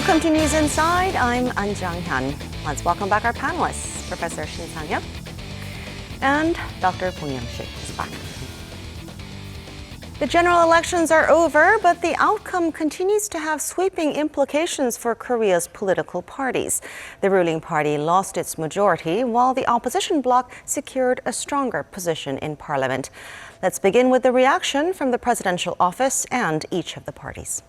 Welcome to News Inside. I'm An Jang-hyun. Let's welcome back our panelists, Professor Shin Sang-hyuk and Dr. Bong Young-sik is back. The general elections are over, but the outcome continues to have sweeping implications for Korea's political parties. The ruling party lost its majority, while the opposition bloc secured a stronger position in parliament. Let's begin with the reaction from the presidential office and each of the parties.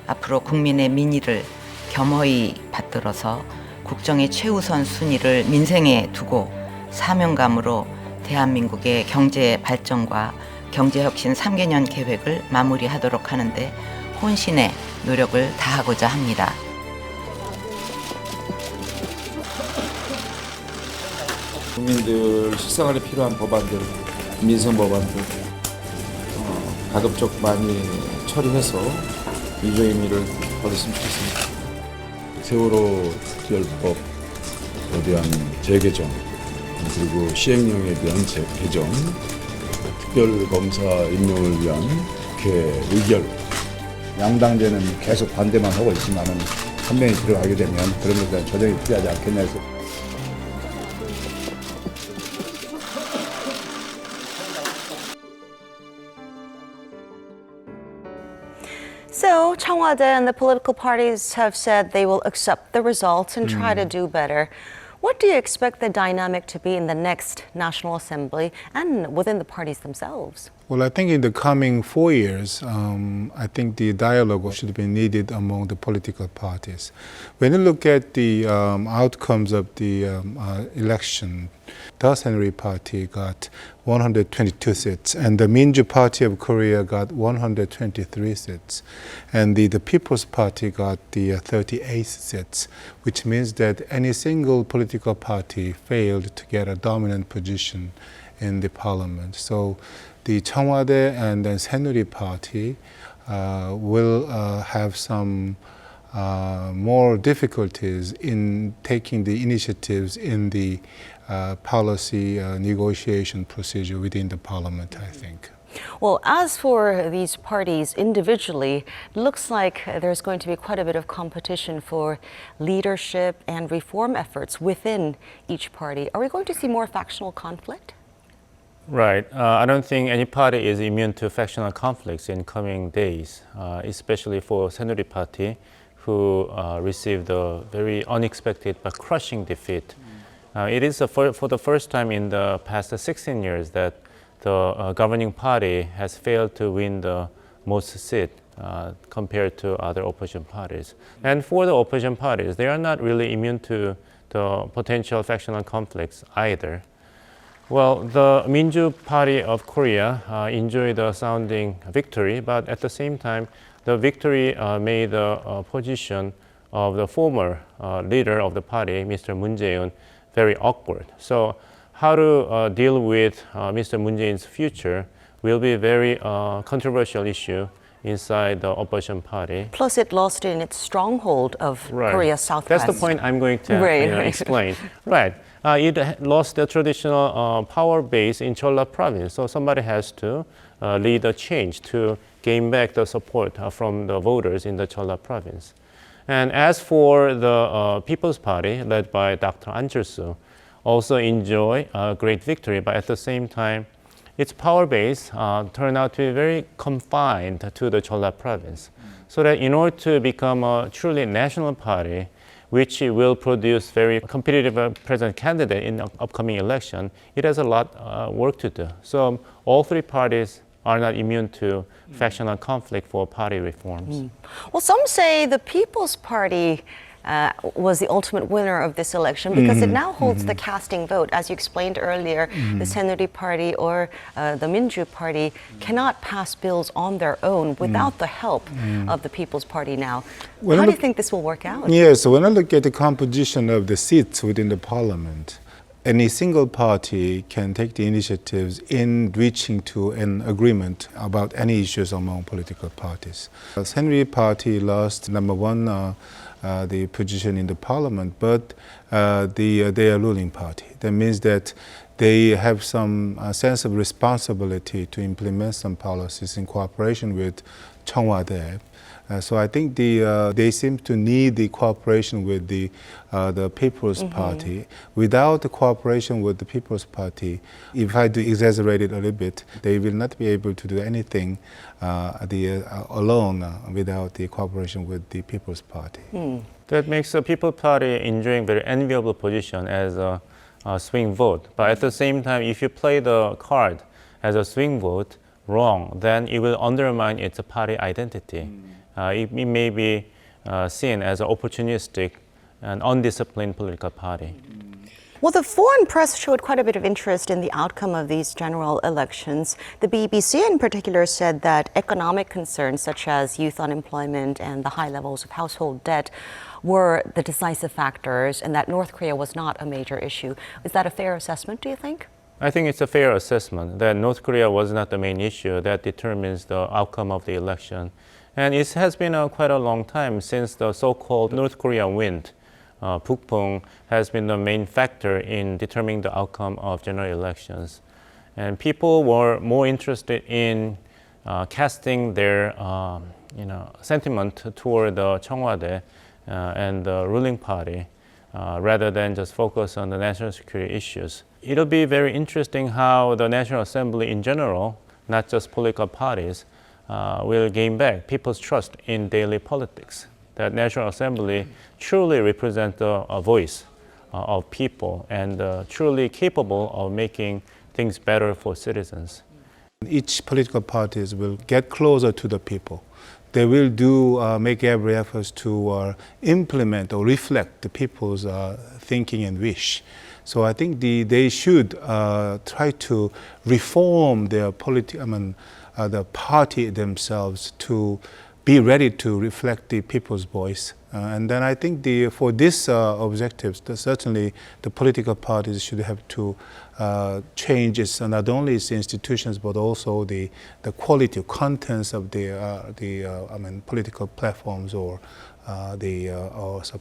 앞으로 국민의 민의를 겸허히 받들어서 국정의 최우선 순위를 민생에 두고 사명감으로 대한민국의 경제 발전과 경제혁신 3개년 계획을 마무리하도록 하는데 혼신의 노력을 다하고자 합니다. 국민들 실생활에 필요한 법안들, 민생 법안들 가급적 많이 처리해서 민주의 의미를 얻었으면 좋겠습니다. 세월호 특별법에 대한 재개정 그리고 시행령에 대한 개정, 특별검사 임명을 위한 국회 의결. 양당제는 계속 반대만 하고 있지만은 한 명이 들어가게 되면 그런 것에 대한 조정이 필요하지 않겠냐 해서. So, Changwade and the political parties have said they will accept the results and try to do better. What do you expect the dynamic to be in the next National Assembly and within the parties themselves? Well, I think in the coming 4 years, I think the dialogue should be needed among the political parties. When you look at the outcomes of the election, the Saenuri Party got 122 seats, and the Minju Party of Korea got 123 seats, and the People's Party got the 38 seats, which means that any single political party failed to get a dominant position in the parliament. So the Changwade and the Saenuri Party will have some more difficulties in taking the initiatives in the policy negotiation procedure within the parliament, I think. Well, as for these parties individually, it looks like there's going to be quite a bit of competition for leadership and reform efforts within each party. Are we going to see more factional conflict? Right. I don't think any party is immune to factional conflicts in coming days, especially for Saenuri Party, who received a very unexpected but crushing defeat. It is for the first time in the past 16 years that the governing party has failed to win the most seat compared to other opposition parties. And for the opposition parties, they are not really immune to the potential factional conflicts either. Well, the Minju Party of Korea enjoyed a sounding victory, but at the same time, the victory made the position of the former leader of the party, Mr. Moon Jae-in, very awkward. So how to deal with Mr. Moon Jae-in's future will be a very controversial issue inside the opposition party. Plus, it lost in its stronghold of Korea's southwest. That's the point I'm going to explain. Right. It lost the traditional power base in Jeolla province, so somebody has to lead a change to gain back the support from the voters in the Jeolla province. And as for the People's Party, led by Dr. An Chul-soo, also enjoy a great victory, but at the same time, its power base turned out to be very confined to the Jeolla province. So that in order to become a truly national party, which will produce very competitive president candidate in the upcoming election, it has a lot of work to do. So all three parties are not immune to factional conflict for party reforms. Well, some say the People's Party was the ultimate winner of this election because it now holds the casting vote. As you explained earlier, the Saenuri Party or the Minju Party cannot pass bills on their own without the help of the People's Party now. How do you think this will work out? Yes, so when I look at the composition of the seats within the parliament, any single party can take the initiatives in reaching to an agreement about any issues among political parties. The Saenuri Party lost number one the position in the parliament, but they are ruling party. That means that they have some sense of responsibility to implement some policies in cooperation with 청와대. So I think they seem to need the cooperation with the People's Party. Without the cooperation with the People's Party, if I do exaggerate it a little bit, they will not be able to do anything alone without the cooperation with the People's Party. That makes the People's Party enjoying very enviable position as a swing vote. But at the same time, if you play the card as a swing vote wrong, then it will undermine its party identity. It may be seen as an opportunistic and undisciplined political party. Well, the foreign press showed quite a bit of interest in the outcome of these general elections. The BBC in particular said that economic concerns such as youth unemployment and the high levels of household debt were the decisive factors and that North Korea was not a major issue. Is that a fair assessment, do you think? I think it's a fair assessment that North Korea was not the main issue that determines the outcome of the election. And it has been quite a long time since the so-called North Korean wind, 북풍, has been the main factor in determining the outcome of general elections. And people were more interested in casting their sentiment toward the 청와대 and the ruling party rather than just focus on the national security issues. It'll be very interesting how the National Assembly in general, not just political parties, will gain back people's trust in daily politics. That National Assembly truly represents a voice of people and truly capable of making things better for citizens. Each political parties will get closer to the people. They will make every effort to implement or reflect the people's thinking and wish. So I think they should try to reform their the party themselves to be ready to reflect the people's voice. And then I think for these objectives, certainly the political parties should have to change not only its institutions but also the quality, contents of the political platforms or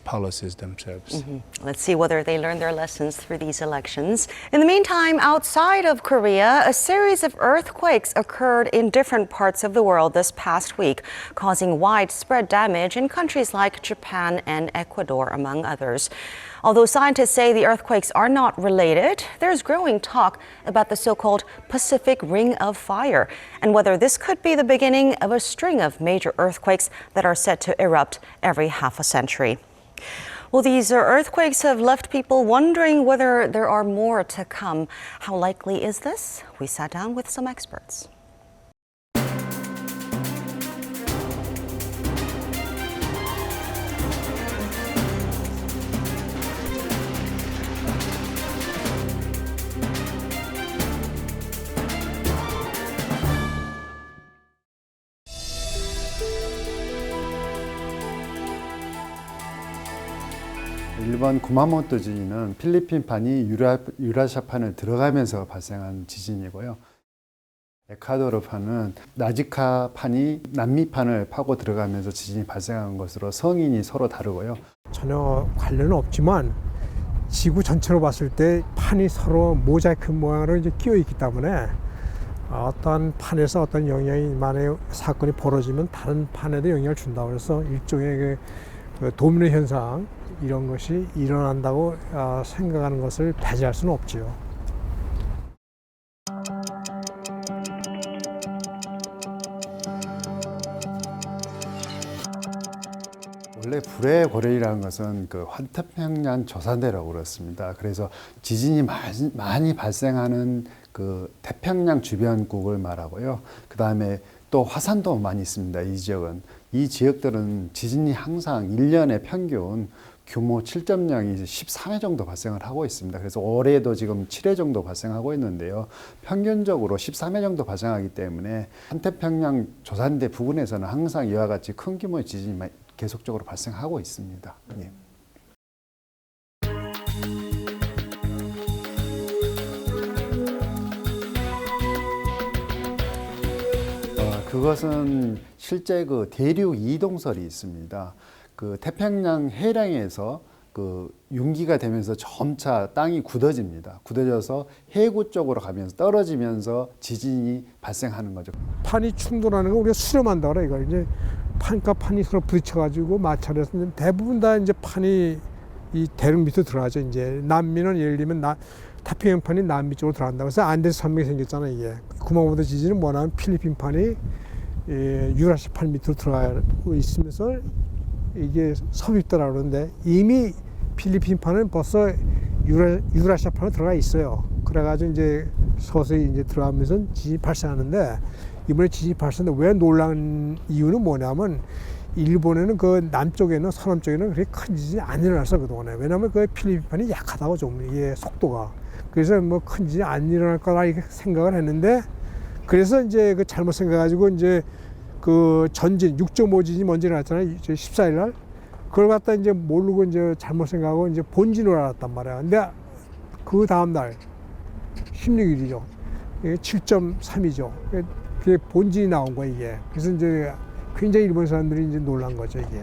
policies themselves. Let's see whether they learn their lessons through these elections. In the meantime, outside of Korea, a series of earthquakes occurred in different parts of the world this past week, causing widespread damage in countries like Japan and Ecuador, among others. Although scientists say the earthquakes are not related, there's growing talk about the so-called Pacific Ring of Fire and whether this could be the beginning of a string of major earthquakes that are set to erupt every half a century. Well, these earthquakes have left people wondering whether there are more to come. How likely is this? We sat down with some experts. 일본 구마모토 지진은 필리핀판이 유라시아판을 들어가면서 발생한 지진이고요. 에콰도르판은 나지카판이 남미판을 파고 들어가면서 지진이 발생한 것으로 성인이 서로 다르고요. 전혀 관련은 없지만 지구 전체로 봤을 때 판이 서로 모자이크 모양으로 이제 끼어 있기 때문에 어떤 판에서 어떤 영향이 만약에 사건이 벌어지면 다른 판에도 영향을 준다고 그래서 일종의 그 도미노 현상 이런 것이 일어난다고 생각하는 것을 배제할 수는 없죠. 원래 불의 고래라는 것은 그 환태평양 조산대라고 그렇습니다. 그래서 지진이 많이 발생하는 그 태평양 주변국을 말하고요. 그 다음에 또 화산도 많이 있습니다. 이 지역은. 이 지역들은 지진이 항상 1년에 평균 규모 7.0이 13회 정도 발생을 하고 있습니다. 그래서 올해도 지금 7회 정도 발생하고 있는데요. 평균적으로 13회 정도 발생하기 때문에 환태평양 조산대 부근에서는 항상 이와 같이 큰 규모의 지진이 계속적으로 발생하고 있습니다. 예. 그것은 실제 그 대륙 이동설이 있습니다. 그 태평양 해랑에서 그 융기가 되면서 점차 땅이 굳어집니다. 굳어져서 해구 쪽으로 가면서 떨어지면서 지진이 발생하는 거죠. 판이 충돌하는 거 우리가 수렴한다 그래. 이거 이제 판과 판이 서로 부딪혀가지고 마찰해서 대부분 다 이제 판이 이 대륙 밑으로 들어가죠. 이제 남미는 예를 들면 태평양판이 남미 쪽으로 들어간다. 그래서 안데스 산맥이 생겼잖아 이게. 구마모토 지진은 뭐냐면 필리핀판이 유라시판 밑으로 들어가고 있으면서 이게 섭입더라 그러는데 이미 필리핀판은 벌써 유라시아판으로 들어가 있어요. 그래가지고 이제 서서히 이제 들어가면서 지진이 발생하는데 이번에 지진이 발생했는데 왜 놀란 이유는 뭐냐면 일본에는 그 남쪽에는 서남 쪽에는 그렇게 큰 지진이 안 일어났어 그동안에. 왜냐하면 그 필리핀판이 약하다고 좀 이게 속도가. 그래서 뭐 큰 지진이 안 일어날 거라 이렇게 생각을 했는데 그래서 이제 그 잘못 생각가지고 이제 그 전진 6.5 지진이 먼저 일어났잖아요. 14일 날. 그걸 갖다 이제 모르고 이제 잘못 생각하고 이제 본진으로 알았단 말이야. 근데 그 다음 날 16일이죠. 7.3이죠. 그게 본진이 나온 거야 이게. 그래서 이제 굉장히 일본 사람들이 이제 놀란 거죠 이게.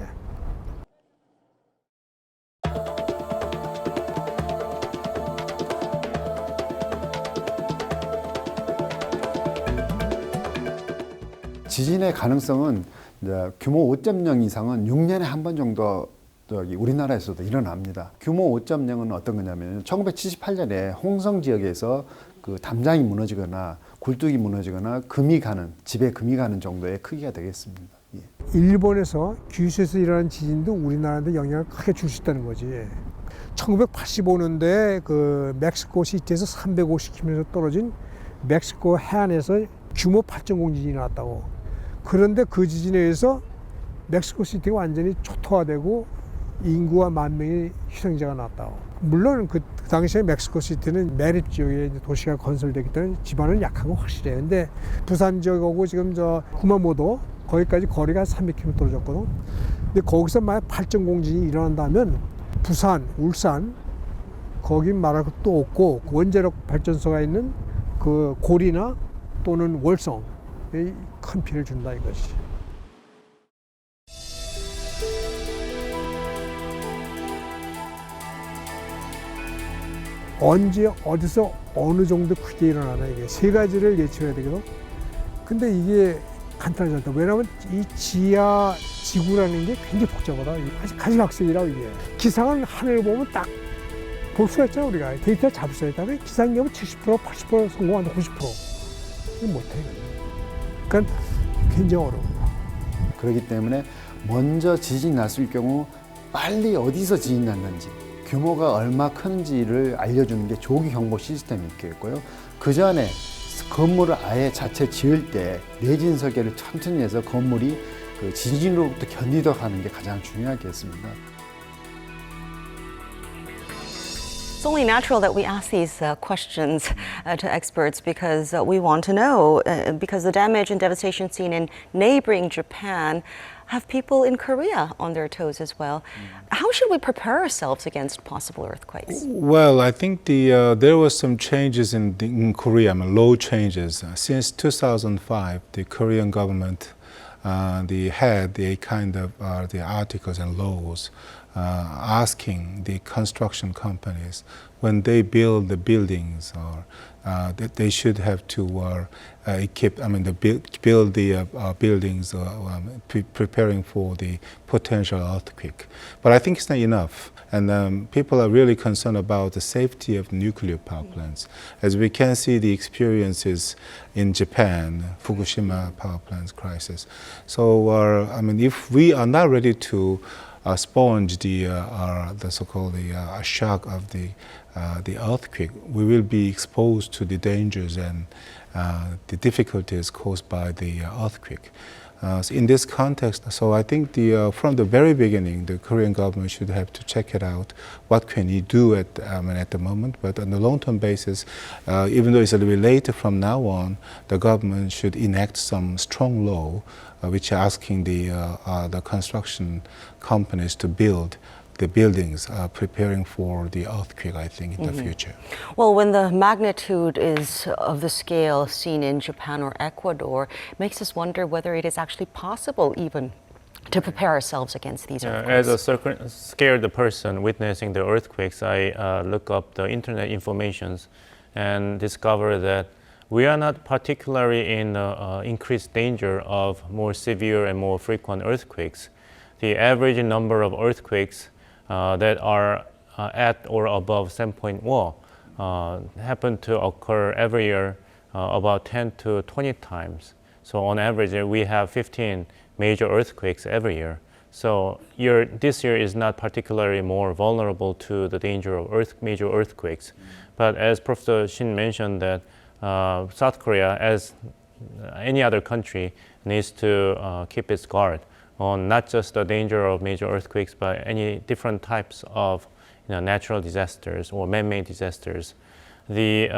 지진의 가능성은 이제 규모 5.0 이상은 6년에 한 번 정도 우리나라에서도 일어납니다. 규모 5.0은 어떤 거냐면 1978년에 홍성 지역에서 그 담장이 무너지거나 굴뚝이 무너지거나 집에 금이 가는 정도의 크기가 되겠습니다. 예. 일본에서 규슈에서 일어나는 지진도 우리나라한테 영향을 크게 줄 수 있다는 거지. 1985년도에 그 멕시코 시티에서 350km 떨어진 멕시코 해안에서 규모 8.0 지진이 나왔다고. 그런데 그 지진에 의해서 멕시코 시티가 완전히 초토화되고 인구가 10,000명의 희생자가 났다고. 물론 그 당시에 멕시코 시티는 매립 지역에 도시가 건설되기 때문에 지반은 약하고 확실해요. 근데 부산 지역하고 지금 저 구마모토 거기까지 거리가 300km 떨어졌거든. 근데 거기서 만약 8.0 지진이 일어난다면 부산, 울산 거기 말할 것도 없고 원자력 발전소가 있는 그 고리나 또는 월성 큰 피해를 준다 이것이. 언제 어디서 어느 정도 크게 일어나나 이게 세 가지를 예측해야 되거든. 근데 이게 간단하지 않다. 왜냐하면 이 지하 지구라는 게 굉장히 복잡하다. 아직 가지각색이라 이게. 기상은 하늘을 보면 딱 볼 수가 있잖아 우리가. 데이터를 잡을 수가 있다면 기상력은 70%, 80% 성공한다, 90%. 이거 못해 이거. 그러니까 굉장히 어려워요. 그렇기 때문에 먼저 지진이 났을 경우 빨리 어디서 지진이 났는지 규모가 얼마 큰지를 알려주는 게 조기 경보 시스템이 있겠고요. 그 전에 건물을 아예 자체 지을 때 내진 설계를 천천히 해서 건물이 그 지진으로부터 견디도록 하는 게 가장 중요하겠습니다. It's only natural that we ask these questions to experts because we want to know, because the damage and devastation seen in neighboring Japan have people in Korea on their toes as well. How should we prepare ourselves against possible earthquakes? Well, I think there was some changes in Korea, law changes. Since 2005, the Korean government had a kind of the articles and laws asking the construction companies when they build the buildings or that they should have to build the buildings preparing for the potential earthquake. But I think it's not enough. And people are really concerned about the safety of nuclear power plants. As we can see the experiences in Japan, Fukushima power plants crisis. So, if we are not ready to sponge the so-called shock of the earthquake, we will be exposed to the dangers and the difficulties caused by the earthquake. So in this context, so I think from the very beginning, the Korean government should have to check it out. What can you do at the moment? But on the long-term basis, even though it's a little bit later from now on, the government should enact some strong law which are asking the construction companies to build the buildings, preparing for the earthquake, I think, in the future. Well, when the magnitude is of the scale seen in Japan or Ecuador, it makes us wonder whether it is actually possible even to prepare ourselves against these earthquakes? As a scared person witnessing the earthquakes, I look up the internet informations and discover that we are not particularly in increased danger of more severe and more frequent earthquakes. The average number of earthquakes that are at or above 7.1 happen to occur every year about 10 to 20 times. So on average, we have 15 major earthquakes every year. So this year is not particularly more vulnerable to the danger of major earthquakes. But as Professor Shin mentioned, that South Korea, as any other country, needs to keep its guard on not just the danger of major earthquakes, but any different types of natural disasters or man-made disasters. The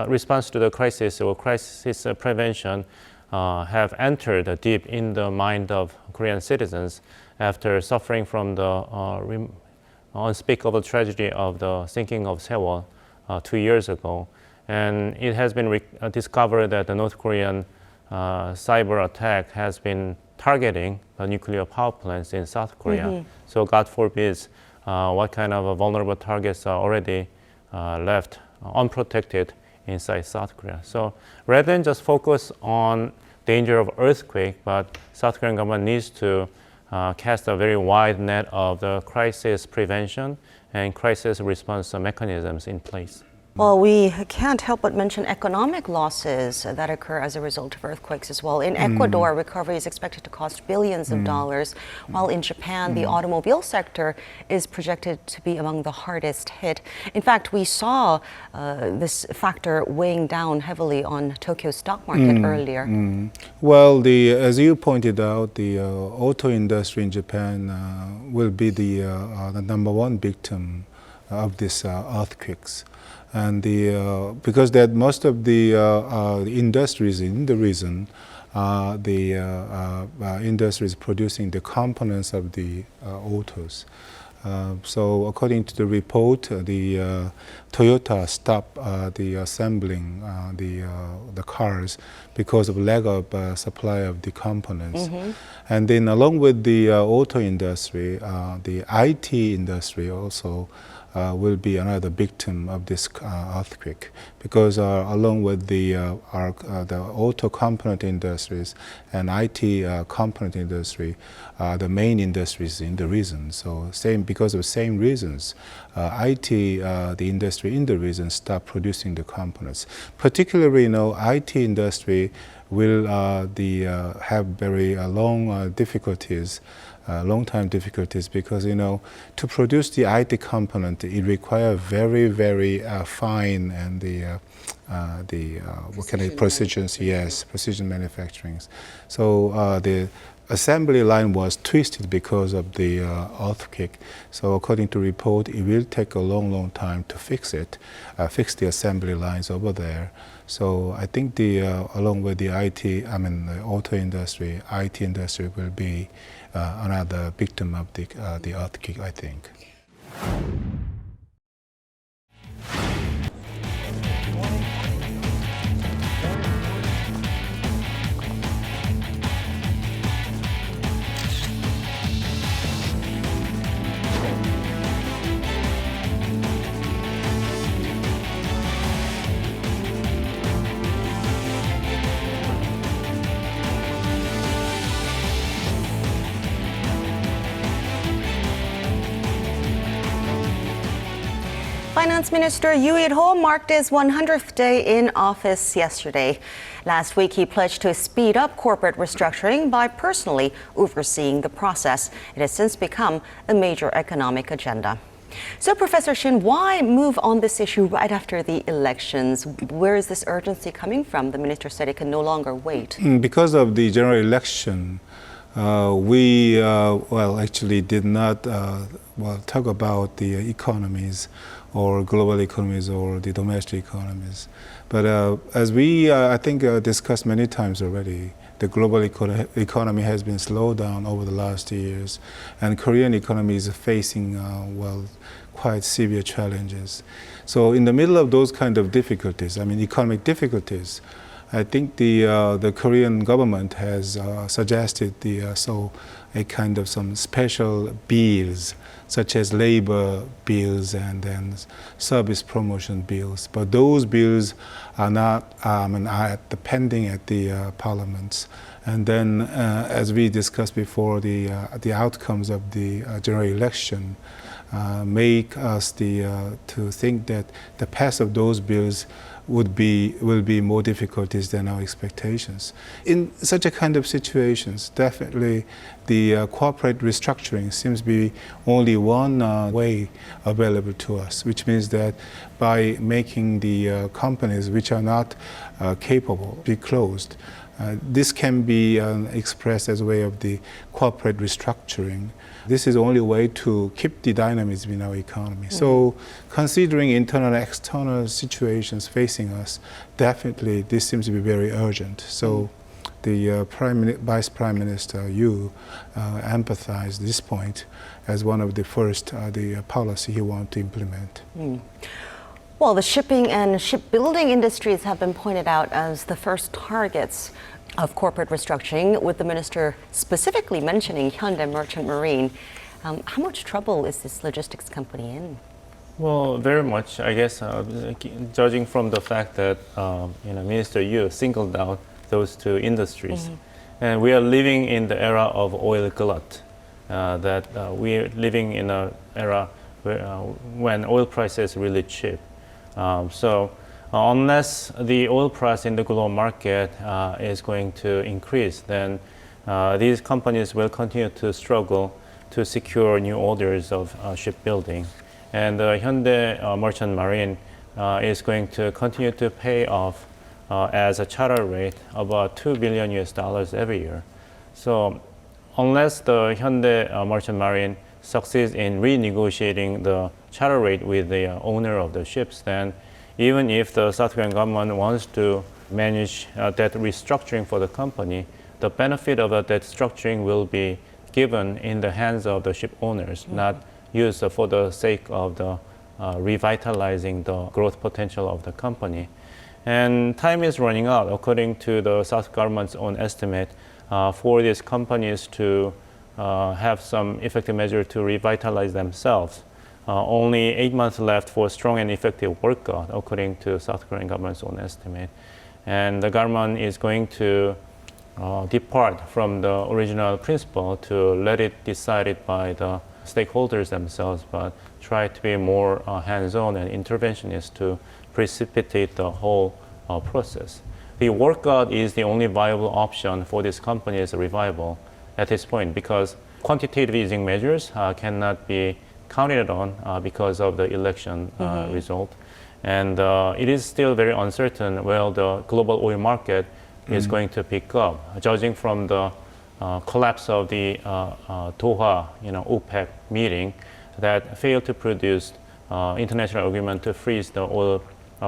response to the crisis or crisis prevention have entered deep in the mind of Korean citizens after suffering from the unspeakable tragedy of the sinking of Sewol 2 years ago. And it has been discovered that the North Korean cyber attack has been targeting the nuclear power plants in South Korea. So God forbids what kind of vulnerable targets are already left unprotected inside South Korea. So rather than just focus on danger of earthquake, but South Korean government needs to cast a very wide net of the crisis prevention and crisis response mechanisms in place. Well, we can't help but mention economic losses that occur as a result of earthquakes as well. In Ecuador, recovery is expected to cost billions of dollars, while in Japan, the automobile sector is projected to be among the hardest hit. In fact, we saw this factor weighing down heavily on Tokyo's stock market earlier. Well, as you pointed out, the auto industry in Japan will be the number one victim of these earthquakes. And because that most of the industries in the region, the industries producing the components of the autos. So according to the report, the Toyota stopped the assembling the cars because of lack of supply of the components. And then along with the auto industry, the IT industry also will be another victim of this earthquake, because along with the auto component industries and IT component industry, the main industries in the region. So because of same reasons, IT, the industry in the region, stop producing the components. Particularly, IT industry will have very long difficulties. Long time difficulties, because to produce the IT component, it requires very, very fine and precision manufacturing. So the assembly line was twisted because of the earthquake. So according to report, it will take a long time to fix it, fix the assembly lines over there. So I think along with the auto industry, IT industry will be another victim of the earthquake, I think. Finance Minister Yoo Il-ho marked his 100th day in office yesterday. Last week, he pledged to speed up corporate restructuring by personally overseeing the process. It has since become a major economic agenda. So, Professor Shin, why move on this issue right after the elections? Where is this urgency coming from? The minister said it can no longer wait. Because of the general election, we actually did not talk about the economies or global economies or the domestic economies. But as we, I think, discussed many times already, the global economy has been slowed down over the last years, and Korean economy is facing, quite severe challenges. So in the middle of those kind of difficulties, economic difficulties, I think the Korean government has suggested a kind of some special bills, such as labor bills and then service promotion bills. But those bills are not are pending at the parliaments. And then, as we discussed before, the outcomes of the general election make us to think that the pass of those bills will be more difficulties than our expectations. In such a kind of situations, definitely the corporate restructuring seems to be only one way available to us, which means that by making the companies which are not capable be closed, this can be expressed as a way of the corporate restructuring. This is the only way to keep the dynamism in our economy. So considering internal and external situations facing us, definitely this seems to be very urgent. So the Vice Prime Minister Yoo emphasized this point as one of the first the policy he wants to implement. Well, the shipping and shipbuilding industries have been pointed out as the first targets of corporate restructuring, with the minister specifically mentioning Hyundai Merchant Marine. How much trouble is this logistics company in? Well, very much, I guess, judging from the fact that Minister Yoo singled out those two industries. And we are living in the era of oil glut, that we are living in an era when oil price is really cheap. So unless the oil price in the global market is going to increase, then these companies will continue to struggle to secure new orders of shipbuilding. And Hyundai Merchant Marine is going to continue to pay off as a charter rate about $2 billion every year. So unless the Hyundai Merchant Marine succeeds in renegotiating the charter rate with the owner of the ships, then even if the South Korean government wants to manage debt restructuring for the company, the benefit of that debt structuring will be given in the hands of the ship owners, not used for the sake of the revitalizing the growth potential of the company. And time is running out, according to the South government's own estimate, for these companies to have some effective measure to revitalize themselves. Only 8 months left for strong and effective workout, according to South Korean government's own estimate. And the government is going to depart from the original principle to let it decided by the stakeholders themselves, but try to be more hands-on and interventionist to precipitate the whole process. The workout is the only viable option for this company's revival at this point, because quantitative easing measures cannot be counted on because of the election result. And it is still very uncertain where the global oil market is going to pick up. Judging from the collapse of the Doha, OPEC meeting that failed to produce international agreement to freeze the oil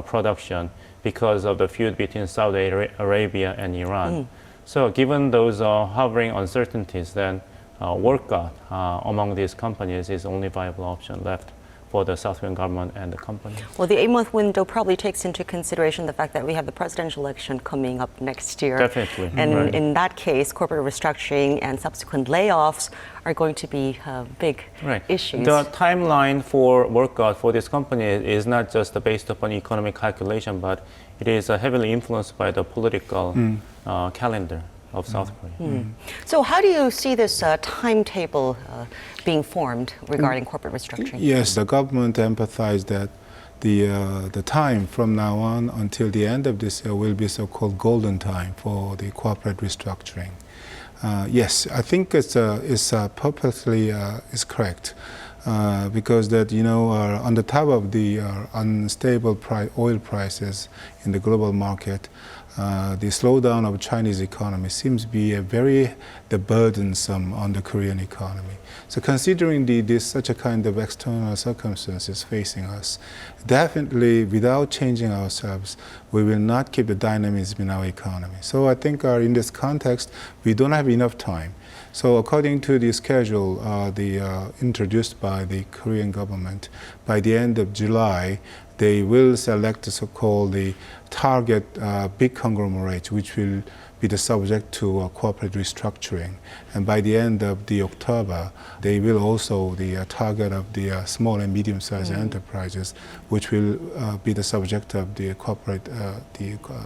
production because of the feud between Saudi Arabia and Iran. So given those hovering uncertainties, then workout among these companies is the only viable option left for the South Korean government and the company. Well, the 8-month window probably takes into consideration the fact that we have the presidential election coming up next year. Definitely. And in that case, corporate restructuring and subsequent layoffs are going to be big issues. The timeline for workout for this company is not just based upon economic calculation, but it is heavily influenced by the political calendar of South Korea. So how do you see this timetable being formed regarding corporate restructuring? Yes, the government emphasized that the time from now on until the end of this year will be so-called golden time for the corporate restructuring. Yes, I think it's purposely is correct. Because that on the top of the unstable oil prices in the global market, the slowdown of Chinese economy seems to be the burdensome on the Korean economy. So considering such a kind of external circumstances facing us, definitely without changing ourselves, we will not keep the dynamism in our economy. So I think in this context, we don't have enough time. So according to the schedule introduced by the Korean government, by the end of July, they will select the so-called the target big conglomerates, which will be the subject to corporate restructuring. And by the end of the October, they will also the target of the small and medium-sized enterprises, which will be the subject of the corporate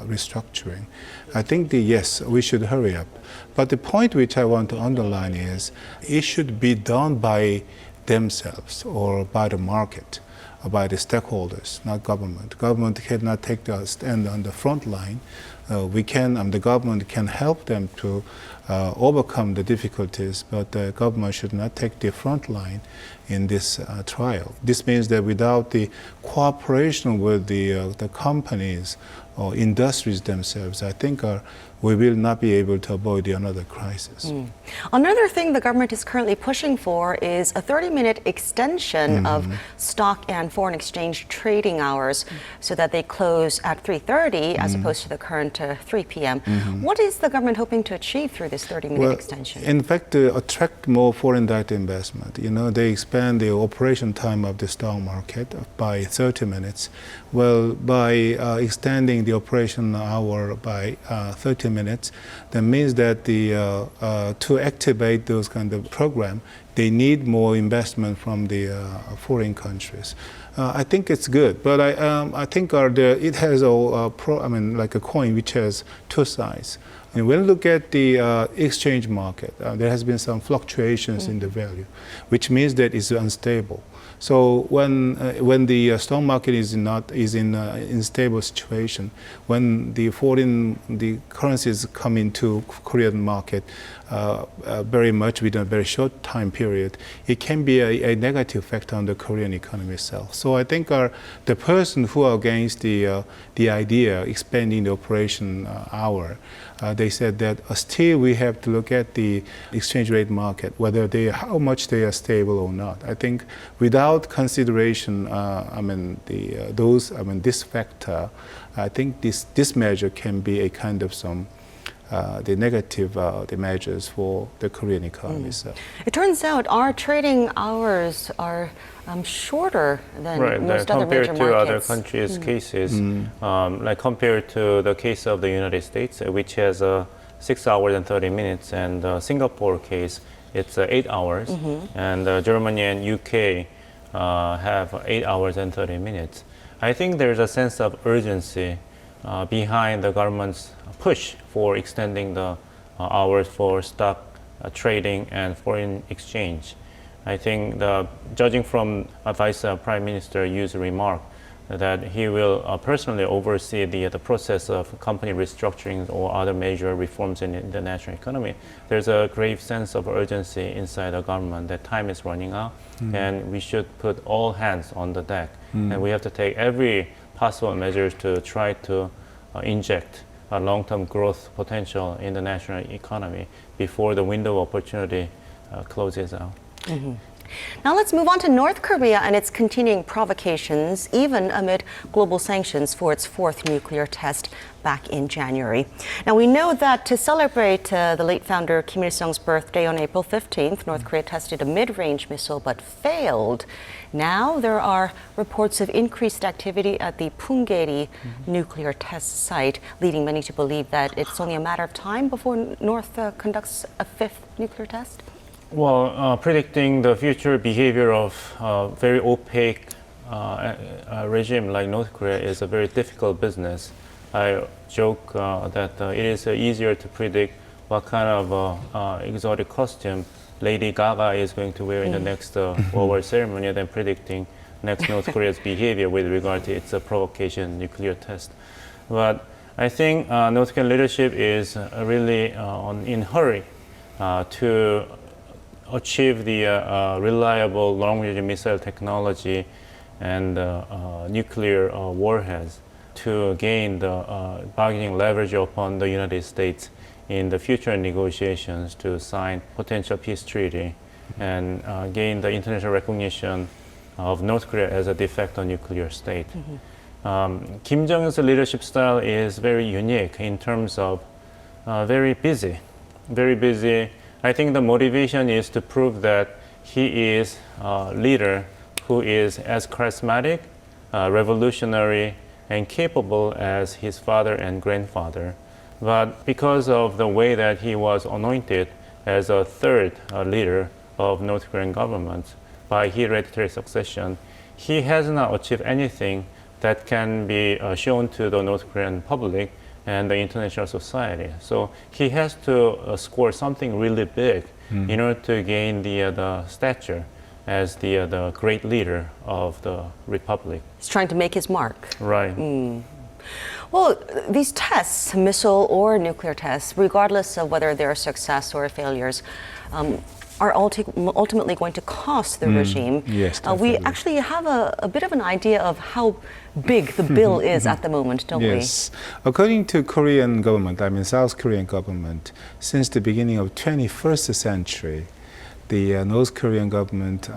restructuring. I think yes, we should hurry up. But the point which I want to underline is it should be done by themselves or by the market, or by the stakeholders, not government. Government cannot take the stand on the front line. The government can help them to overcome the difficulties, but the government should not take the front line in this trial. This means that without the cooperation with the companies or industries themselves, I think we will not be able to avoid another crisis. Another thing the government is currently pushing for is a 30-minute extension of stock and foreign exchange trading hours so that they close at 3:30 as opposed to the current 3 p.m. What is the government hoping to achieve through this 30-minute extension? In fact, to attract more foreign direct investment, they expand the operation time of the stock market by 30 minutes. Well, by extending the operation hour by 30 minutes, that means that to activate those kind of program, they need more investment from the foreign countries. I think it's good, but I think it has like a coin which has two sides. And when you look at the exchange market, there has been some fluctuations in the value, which means that it's unstable. So when the stock market is in a stable situation, when the currencies come into Korean market very much within a very short time period, it can be a negative factor on the Korean economy itself. So I think the person who are against the idea expanding the operation hour, they said that still we have to look at the exchange rate market, whether how much they are stable or not. I think without consideration, this factor, I think this measure can be a kind of the negative the measures for the Korean economy. So. It turns out our trading hours are shorter than most other major markets. Compared to other countries' cases, like compared to the case of the United States, which has 6 hours and 30 minutes, and Singapore case, it's 8 hours, and Germany and UK have 8 hours and 30 minutes. I think there's a sense of urgency behind the government's push for extending the hours for stock trading and foreign exchange. I think judging from Vice Prime Minister Yoo's remark that he will personally oversee the process of company restructuring or other major reforms in the national economy, there's a grave sense of urgency inside the government that time is running out and we should put all hands on the deck. And we have to take every possible measures to try to inject a long-term growth potential in the national economy before the window of opportunity closes out. Now let's move on to North Korea and its continuing provocations, even amid global sanctions for its fourth nuclear test back in January. Now we know that to celebrate the late founder Kim Il-sung's birthday on April 15th, North Korea tested a mid-range missile but failed. Now there are reports of increased activity at the Punggye-ri nuclear test site, leading many to believe that it's only a matter of time before North conducts a fifth nuclear test. Well, predicting the future behavior of a very opaque regime like North Korea is a very difficult business. I joke that it is easier to predict what kind of exotic costume Lady Gaga is going to wear in the next World ceremony than predicting next North Korea's behavior with regard to its provocation nuclear test. But I think North Korean leadership is really in hurry to achieve the reliable long-range missile technology and nuclear warheads to gain the bargaining leverage upon the United States in the future negotiations to sign potential peace treaty and gain the international recognition of North Korea as a de facto nuclear state. Kim Jong-un's leadership style is very unique in terms of very busy. I think the motivation is to prove that he is a leader who is as charismatic revolutionary and capable as his father and grandfather. But because of the way that he was anointed as a third leader of North Korean government by hereditary succession, he has not achieved anything that can be shown to the North Korean public and the international society. So he has to score something really big in order to gain the stature as the great leader of the republic. He's trying to make his mark. Right. Well, these tests, missile or nuclear tests, regardless of whether they're a success or failures, are ultimately going to cost the regime. Yes, we definitely. actually have a bit of an idea of how big the bill is at the moment, don't Yes. According to Korean government, I mean South Korean government, since the beginning of 21st century, the North Korean government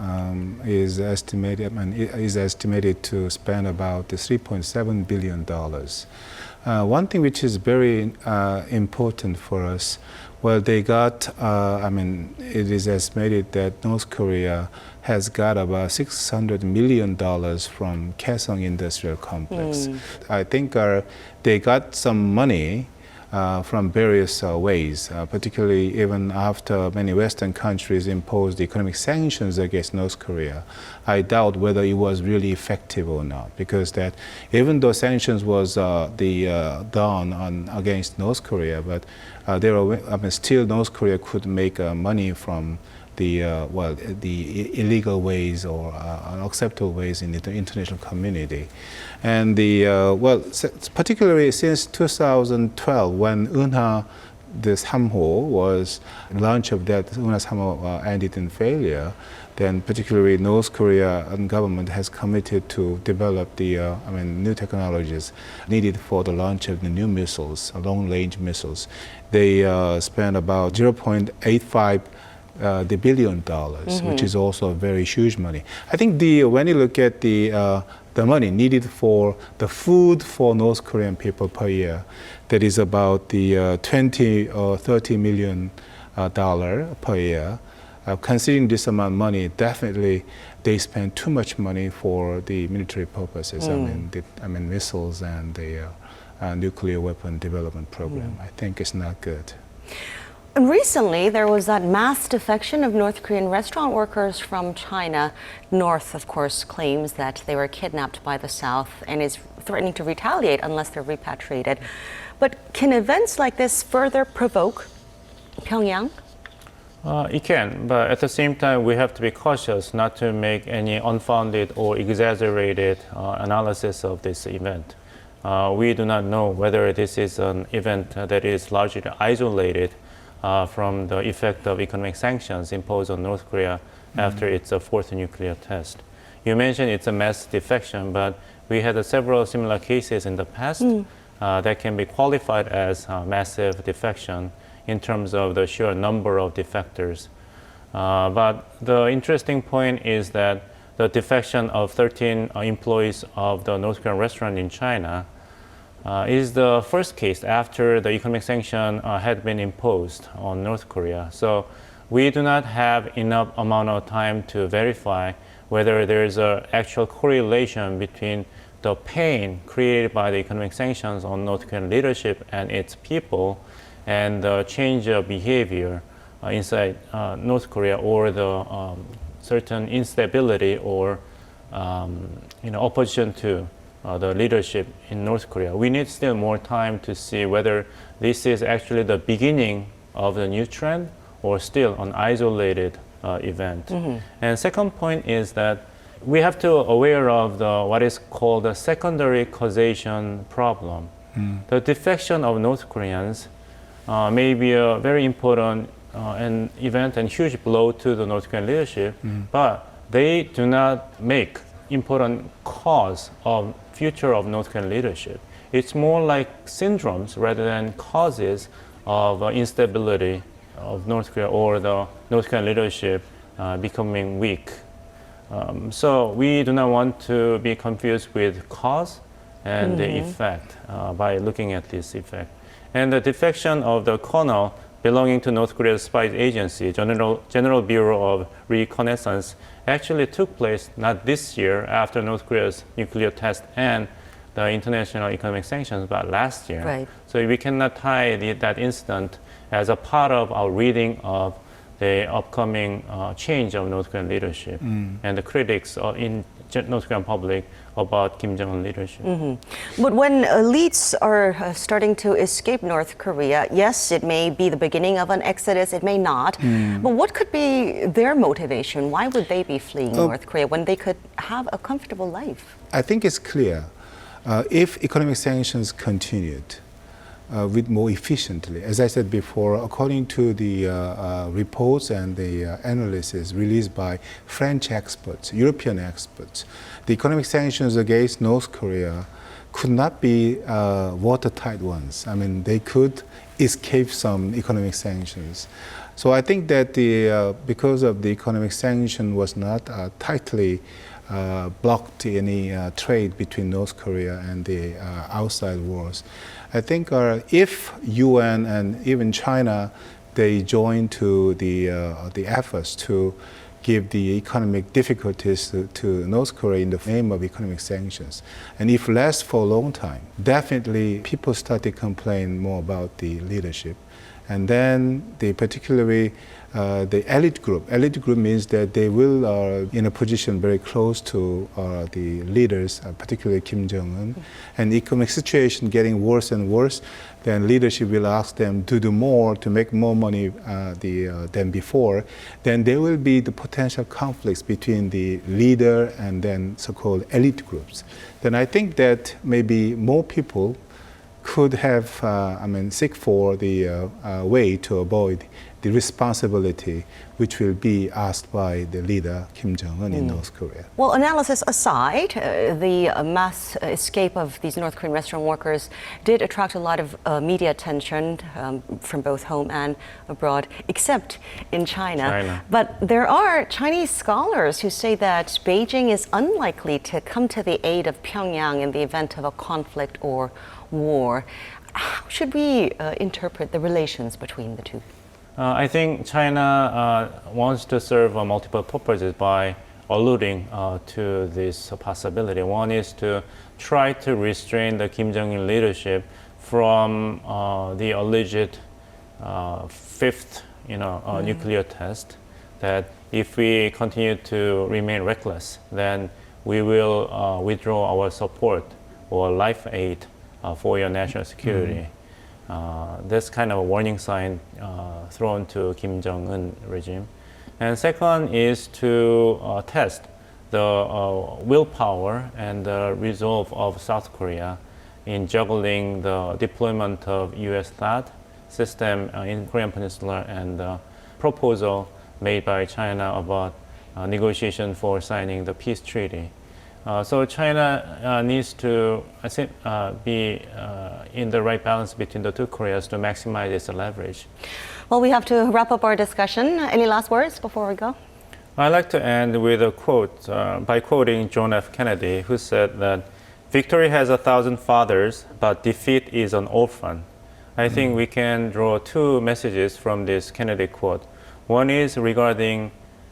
is estimated to spend about $3.7 billion. One thing which is very important for us, well, they got, it is estimated that North Korea has got about $600 million from Kaesong Industrial Complex. I think they got some money from various ways, particularly even after many Western countries imposed economic sanctions against North Korea. I doubt whether it was really effective or not, because that even though sanctions was done against North Korea, but still North Korea could make money from the illegal ways or unacceptable ways in the international community. And particularly since 2012, when Eunha, the Samho was launch of that Eunha Samho ended in failure, then particularly North Korean government has committed to develop the new technologies needed for the launch of the new missiles, long-range missiles. They spent about 0.85 the $1 billion, which is also very huge money. I think when you look at the money needed for the food for North Korean people per year, that is about the 20 or 30 million dollar per year. Considering this amount of money, definitely they spend too much money for the military purposes. Missiles and the nuclear weapon development program. I think it's not good. And recently, there was that mass defection of North Korean restaurant workers from China. North, of course, claims that they were kidnapped by the South and is threatening to retaliate unless they're repatriated. But can events like this further provoke Pyongyang? It can, but at the same time, we have to be cautious not to make any unfounded or exaggerated analysis of this event. We do not know whether this is an event that is largely isolated from the effect of economic sanctions imposed on North Korea after its fourth nuclear test. You mentioned it's a mass defection, but we had several similar cases in the past that can be qualified as massive defection in terms of the sheer number of defectors. But the interesting point is that the defection of 13 employees of the North Korean restaurant in China is the first case after the economic sanction had been imposed on North Korea. So we do not have enough amount of time to verify whether there is an actual correlation between the pain created by the economic sanctions on North Korean leadership and its people and the change of behavior inside North Korea, or the certain instability or opposition to the leadership in North Korea. We need still more time to see whether this is actually the beginning of the new trend or still an isolated event. And second point is that we have to aware of what is called the secondary causation problem. The defection of North Koreans may be a very important an event and huge blow to the North Korean leadership, but they do not make important cause of future of North Korean leadership. It's more like syndromes rather than causes of instability of North Korea or the North Korean leadership becoming weak. So we do not want to be confused with cause and the effect by looking at this effect. And the defection of the colonel belonging to North Korea's spy agency, General Bureau of Reconnaissance, actually took place not this year after North Korea's nuclear test and the international economic sanctions, but last year. Right. So we cannot tie that incident as a part of our reading of the upcoming change of North Korean leadership and the critics in North Korean public about Kim Jong-un leadership. But when elites are starting to escape North Korea, yes, it may be the beginning of an exodus, it may not. But what could be their motivation? Why would they be fleeing North Korea when they could have a comfortable life? I think it's clear. If economic sanctions continued with more efficiently, as I said before, according to the reports and the analysis released by French experts, European experts, the economic sanctions against North Korea could not be watertight ones. I mean, they could escape some economic sanctions. So I think that because of the economic sanction was not tightly blocked any trade between North Korea and the outside world. I think if UN and even China, they join to the efforts to give the economic difficulties to North Korea in the name of economic sanctions. And if lasts for a long time, definitely people start to complain more about the leadership. And then particularly the elite group. Elite group means that they will in a position very close to the leaders, particularly Kim Jong-un. And the economic situation getting worse and worse, then leadership will ask them to do more, to make more money than before. Then there will be the potential conflicts between the leader and then so-called elite groups. Then I think that maybe more people could have, seek for the way to avoid the responsibility which will be asked by the leader Kim Jong-un in North Korea. Well, analysis aside, the mass escape of these North Korean restaurant workers did attract a lot of media attention from both home and abroad, except in China. But there are Chinese scholars who say that Beijing is unlikely to come to the aid of Pyongyang in the event of a conflict or war. How should we interpret the relations between the two? I think China wants to serve multiple purposes by alluding to this possibility. One is to try to restrain the Kim Jong-un leadership from the alleged fifth, nuclear test. That if we continue to remain reckless, then we will withdraw our support or life aid for your national security. That's kind of a warning sign thrown to Kim Jong-un regime. And second is to test the willpower and the resolve of South Korea in juggling the deployment of U.S. THAAD system in Korean Peninsula and the proposal made by China about negotiation for signing the peace treaty. So China needs to, I think, be in the right balance between the two Koreas to maximize its leverage. Well, we have to wrap up our discussion. Any last words before we go? I'd like to end with a quote by quoting John F. Kennedy, who said that victory has 1,000 fathers, but defeat is an orphan. I think we can draw two messages from this Kennedy quote. One is regarding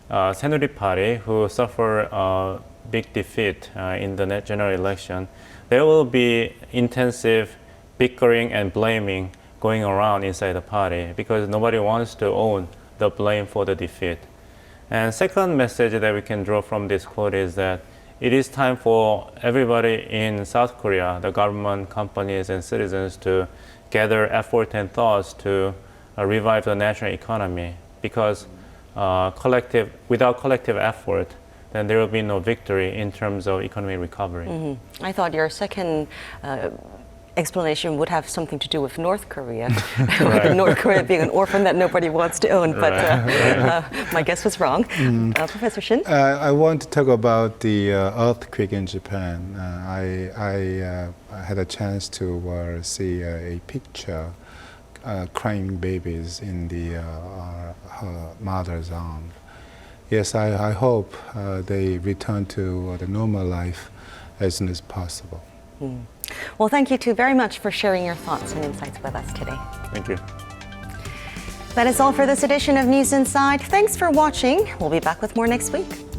Saenuri Party, who suffer big defeat in the general election. There will be intensive bickering and blaming going around inside the party because nobody wants to own the blame for the defeat. And second message that we can draw from this quote is that it is time for everybody in South Korea, the government, companies, and citizens to gather effort and thoughts to revive the national economy because without collective effort, then there will be no victory in terms of economic recovery. I thought your second explanation would have something to do with North Korea, with North Korea being an orphan that nobody wants to own, but my guess was wrong. Professor Shin? I want to talk about the earthquake in Japan. I had a chance to see a picture crying babies in her mother's arm. Yes, I hope they return to the normal life as soon as possible. Well, thank you two very much for sharing your thoughts and insights with us today. Thank you. That is all for this edition of News Inside. Thanks for watching. We'll be back with more next week.